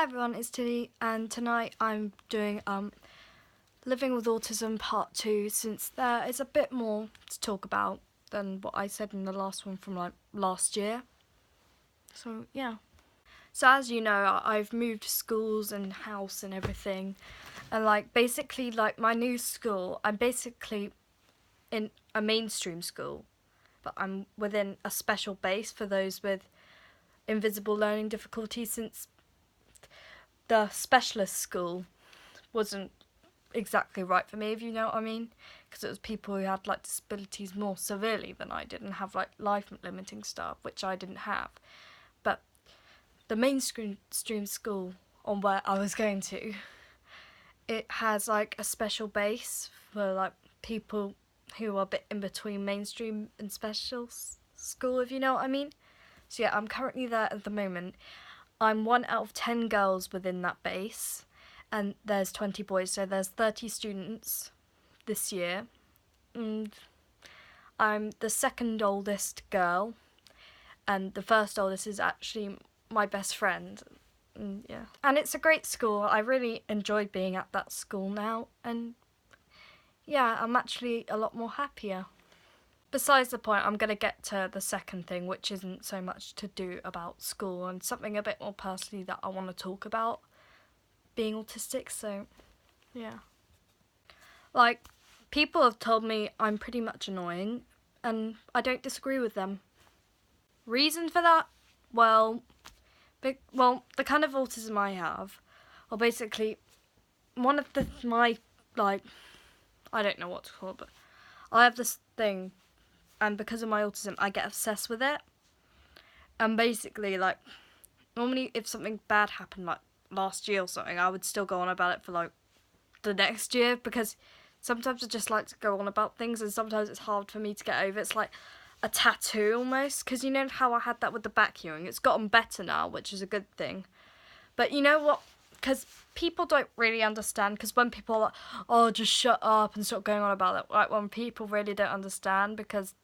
Hi everyone, it's Tilly, and tonight I'm doing Living with Autism Part 2, since there is a bit more to talk about than what I said in the last one from last year. So yeah. So as you know, I've moved schools and house and everything, and basically my new school, I'm basically in a mainstream school, but I'm within a special base for those with invisible learning difficulties, since the specialist school wasn't exactly right for me, if you know what I mean, because it was people who had disabilities more severely than I did and have life limiting stuff, which I didn't have. But the mainstream school on where I was going to, it has a special base for people who are a bit in between mainstream and special school, if you know what I mean. So yeah, I'm currently there at the moment. I'm 1 out of 10 girls within that base, and there's 20 boys, so there's 30 students this year. And I'm the second oldest girl, and the first oldest is actually my best friend. Yeah, and it's a great school. I really enjoy being at that school now, and yeah, I'm actually a lot more happier. Besides the point, I'm going to get to the second thing, which isn't so much to do about school and something a bit more personally that I want to talk about, being autistic. So yeah, people have told me I'm pretty much annoying, and I don't disagree with them. Reason for that? Well, the kind of autism I have, or basically one of my I don't know what to call it, but I have this thing, and because of my autism, I get obsessed with it. And basically, normally if something bad happened, last year or something, I would still go on about it for, the next year, because sometimes I just like to go on about things, and sometimes it's hard for me to get over. It's like a tattoo, almost, because you know how I had that with the back hearing? It's gotten better now, which is a good thing. But you know what? Because people don't really understand, because when people are like, oh, just shut up and stop going on about it, when people really don't understand, because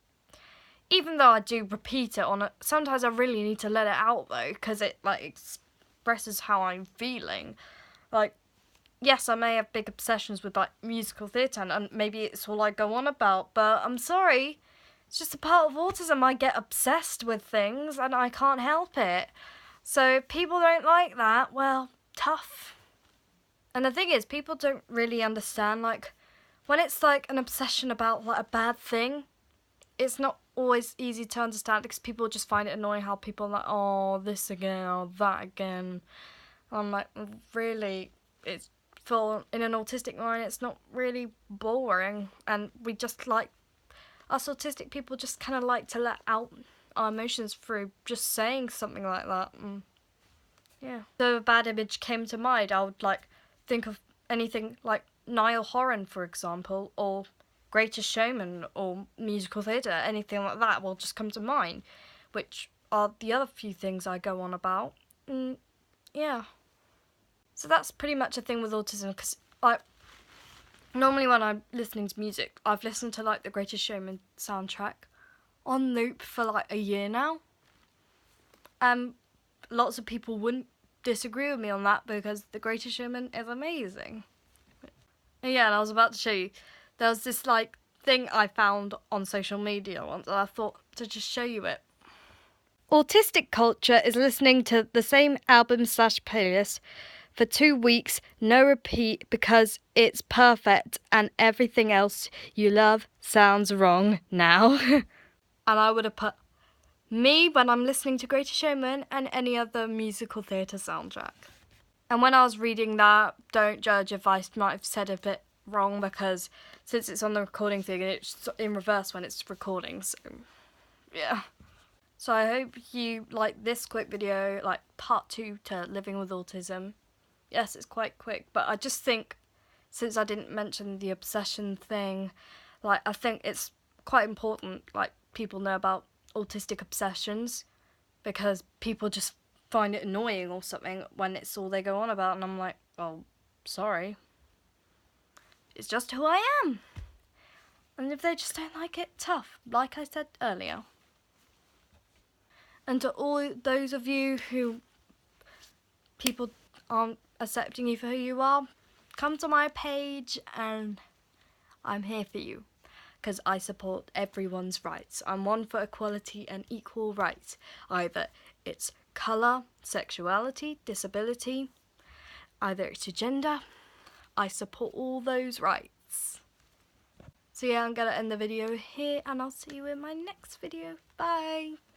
even though I do repeat it sometimes I really need to let it out, though, because it, expresses how I'm feeling. Yes, I may have big obsessions with, musical theatre, and maybe it's all I go on about, but I'm sorry. It's just a part of autism. I get obsessed with things, and I can't help it. So if people don't like that, well, tough. And the thing is, people don't really understand, when it's, an obsession about, a bad thing, it's not always easy to understand, because people just find it annoying how people are like, oh, this again, or that again. I'm like, really, it's in an autistic mind, it's not really boring, and we just us autistic people just kind of like to let out our emotions through just saying something like that. Yeah. So a bad image came to mind, I would think of anything like Niall Horan, for example, or Greatest Showman, or musical theatre, anything like that will just come to mind, which are the other few things I go on about. Yeah. So that's pretty much a thing with autism, because normally when I'm listening to music, I've listened to the Greatest Showman soundtrack on loop for a year now. Lots of people wouldn't disagree with me on that, because The Greatest Showman is amazing. Yeah, and I was about to show you. There was this thing I found on social media once, and I thought to just show you it. Autistic culture is listening to the same album/playlist for 2 weeks, no repeat, because it's perfect and everything else you love sounds wrong now. And I would have put me when I'm listening to Greatest Showman and any other musical theatre soundtrack. And when I was reading that, don't judge if I might have said a bit wrong, because since it's on the recording thing, it's in reverse when it's recording, so yeah. So I hope you like this quick video, part 2 to Living with Autism. Yes, it's quite quick, but I just think, since I didn't mention the obsession thing, I think it's quite important, people know about autistic obsessions, because people just find it annoying or something when it's all they go on about, and I'm like, well, sorry. It's just who I am. And if they just don't like it, tough, like I said earlier. And to all those of you who people aren't accepting you for who you are, come to my page and I'm here for you. Because I support everyone's rights. I'm one for equality and equal rights. Either it's colour, sexuality, disability, either it's your gender. I support all those rights. So yeah, I'm going to end the video here and I'll see you in my next video. Bye!